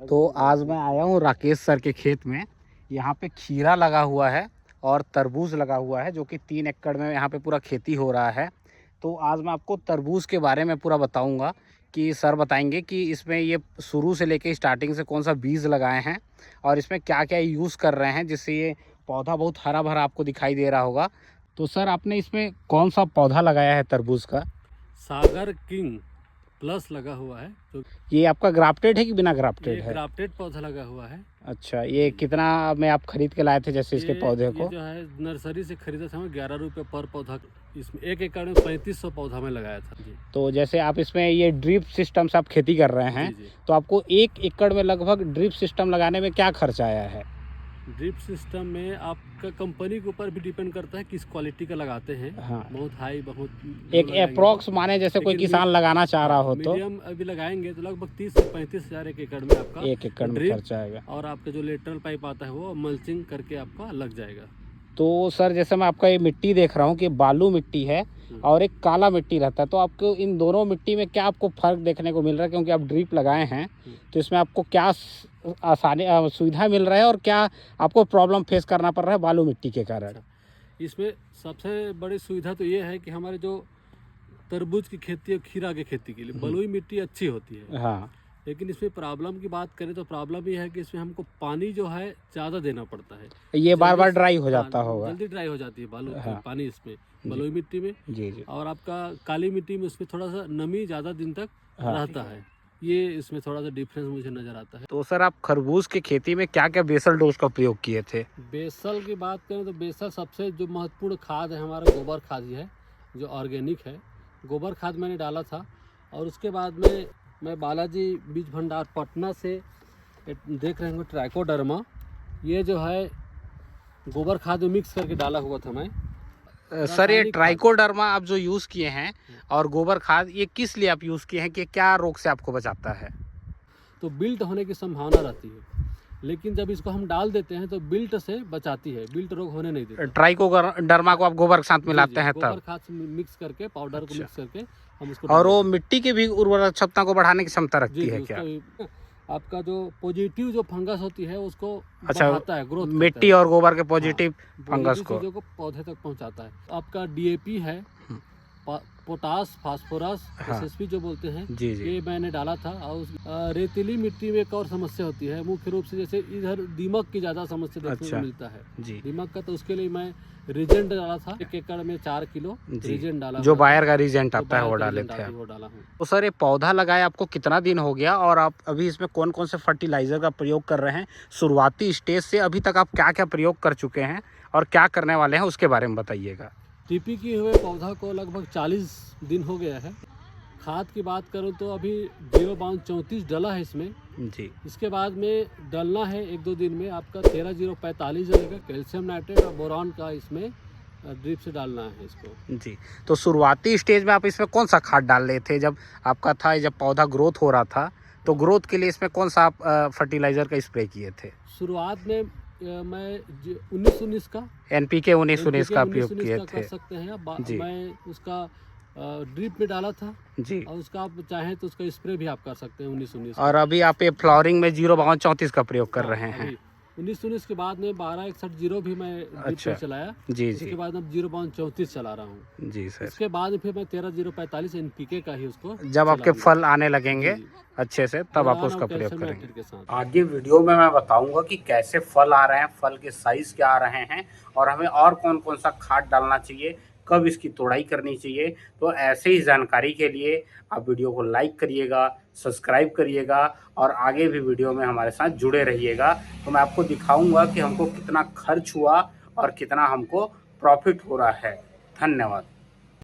तो आज मैं आया हूँ राकेश सर के खेत में। यहाँ पे खीरा लगा हुआ है और तरबूज लगा हुआ है, जो कि 3 एकड़ में यहाँ पे पूरा खेती हो रहा है। तो आज मैं आपको तरबूज के बारे में पूरा बताऊंगा कि सर बताएंगे कि इसमें ये शुरू से लेके स्टार्टिंग से कौन सा बीज लगाए हैं और इसमें क्या क्या यूज़ कर रहे हैं, जिससे ये पौधा बहुत हरा भरा आपको दिखाई दे रहा होगा। तो सर आपने इसमें कौन सा पौधा लगाया है तरबूज का? सागर किंग प्लस लगा हुआ है। तो ये आपका ग्राफ्टेड है कि बिना ग्राफ्टेड है? ग्राफ्टेड पौधा लगा हुआ है। अच्छा, ये कितना में आप खरीद के लाए थे जैसे इसके पौधे को? ये जो है नर्सरी से खरीदा था, 11 रुपये पर पौधा। इसमें 1 एकड़ में 3500 पौधा में लगाया था जी। तो जैसे आप इसमें ये ड्रिप सिस्टम से आप खेती कर रहे हैं, जी। तो आपको 1 एकड़ में लगभग ड्रिप सिस्टम लगाने में क्या खर्चा आया है? ड्रिप सिस्टम में आपका कंपनी के ऊपर भी डिपेंड करता है किस क्वालिटी का लगाते हैं। हाँ। बहुत हाई, बहुत एक अप्रोक्स माने जैसे कोई किसान लगाना चाह रहा हो तो मीडियम अभी लगाएंगे तो लगभग 30 से 35 हज़ार 1 एकड़ में आपका 1 एकड़ में खर्चा आएगा। और आपका जो लेटरल पाइप आता है वो मल्चिंग करके आपका लग जाएगा। तो सर जैसे मैं आपका ये मिट्टी देख रहा हूँ कि बालू मिट्टी है और एक काला मिट्टी रहता है, तो आपको इन दोनों मिट्टी में क्या आपको फ़र्क देखने को मिल रहा है? क्योंकि आप ड्रिप लगाए हैं तो इसमें आपको क्या आसानी सुविधा मिल रहा है और क्या आपको प्रॉब्लम फेस करना पड़ रहा है बालू मिट्टी के कारण? इसमें सबसे बड़ी सुविधा तो ये है कि हमारे जो तरबूज की खेती है, खीरा की खेती के लिए बलुई मिट्टी अच्छी होती है। हाँ। लेकिन इसमें प्रॉब्लम की बात करें तो प्रॉब्लम ये है कि इसमें हमको पानी जो है ज़्यादा देना पड़ता है। ये बार बार ड्राई हो जाता होगा। जल्दी ड्राई हो जाती है बालू। हाँ। पानी इसमें बलुई मिट्टी में जी जी। और आपका काली मिट्टी में उसमें थोड़ा सा नमी ज़्यादा दिन तक रहता है। ये इसमें थोड़ा सा डिफरेंस मुझे नज़र आता है। तो सर आप खरबूज की खेती में क्या क्या बेसल डोज का प्रयोग किए थे? बेसल की बात करें तो बेसल सबसे जो महत्वपूर्ण खाद है हमारा गोबर खाद ही है, जो ऑर्गेनिक है। गोबर खाद मैंने डाला था और उसके बाद में मैं बालाजी बीज भंडार पटना से देख रहे होंगे ट्राइकोडर्मा, ये जो है गोबर खाद में मिक्स करके डाला हुआ था मैं। सर ये ट्राइकोडर्मा आप जो यूज़ किए हैं और गोबर खाद, ये किस लिए आप यूज़ किए हैं कि क्या रोग से आपको बचाता है? तो बिल्ट होने की संभावना रहती है, लेकिन जब इसको हम डाल देते हैं तो बिल्ट से बचाती है, बिल्ट रोग होने नहीं देती। ट्राइकोडर्मा को आप गोबर के साथ मिलाते हैं गोबर तब? खाद मिक्स करके, पाउडर को मिक्स करके हम उसको। और वो मिट्टी की भी उर्वरक क्षमता को बढ़ाने की क्षमता रखती है क्या? आपका जो पॉजिटिव जो फंगस होती है उसको अच्छा, बढ़ाता है, ग्रोथ मिट्टी और गोबर के पॉजिटिव फंगस को पौधे तक पहुंचाता है। आपका डीएपी है, पोटास, फास्फोरस, एसएसपी जो बोलते हैं, जी जी। ये मैंने डाला था। और रेतीली मिट्टी में एक और समस्या होती है मुख्य रूप से, जैसे इधर दीमक की ज़्यादा समस्या देखने को मिलता है जी। दीमक का, तो उसके लिए मैं रीजेंट डाला था। 1 एकड़ में 4 किलो रीजेंट डाला, जो बायर का रीजेंट आता है वो डाले थे वो डाला हूँ। तो सर ये पौधा लगाए आपको कितना दिन हो गया और आप अभी इसमें कौन कौन से फर्टिलाइजर का प्रयोग कर रहे हैं? शुरुआती स्टेज से अभी तक आप क्या क्या प्रयोग कर चुके हैं और क्या करने वाले हैं, उसके बारे में बताइएगा। टीपी किए हुए पौधा को लगभग 40 दिन हो गया है। खाद की बात करूं तो अभी 0.34 डला है इसमें जी। इसके बाद में डलना है 1-2 दिन में आपका 13-0-45 डलेगा। कैल्शियम नाइट्रेट और बोरॉन का इसमें ड्रिप से डालना है इसको जी। तो शुरुआती स्टेज में आप इसमें कौन सा खाद डाल रहे थे जब आपका था, जब पौधा ग्रोथ हो रहा था, तो ग्रोथ के लिए इसमें कौन सा आप फर्टिलाइजर का स्प्रे किए थे? शुरुआत में मैं 19-19 का NPK 19-19 का प्रयोग किए थे, कर सकते हैं आप। मैं उसका ड्रिप में डाला था जी। और उसका आप चाहें तो उसका स्प्रे भी आप कर सकते हैं 19-19। और अभी आप ये फ्लावरिंग में 0.34 का प्रयोग कर रहे हैं। 19-19 के बाद में 1261 भी मैं ड्रिप पे चलाया जी। उसके बाद अब 0.34 चला रहा हूँ जी सर। इसके बाद फिर मैं 13-0-45 NPK का ही उसको, जब आपके फल आने लगेंगे अच्छे से, तब आप उसका प्रयोग करेंगे। आगे वीडियो में मैं बताऊंगा कि कैसे फल आ रहे हैं, फल के साइज क्या आ रहे हैं और हमें और कौन कौन सा खाद डालना चाहिए, कब इसकी तोड़ाई करनी चाहिए। तो ऐसे ही जानकारी के लिए आप वीडियो को लाइक करिएगा, सब्सक्राइब करिएगा और आगे भी वीडियो में हमारे साथ जुड़े रहिएगा। तो मैं आपको दिखाऊंगा कि हमको कितना खर्च हुआ और कितना हमको प्रॉफिट हो रहा है। धन्यवाद।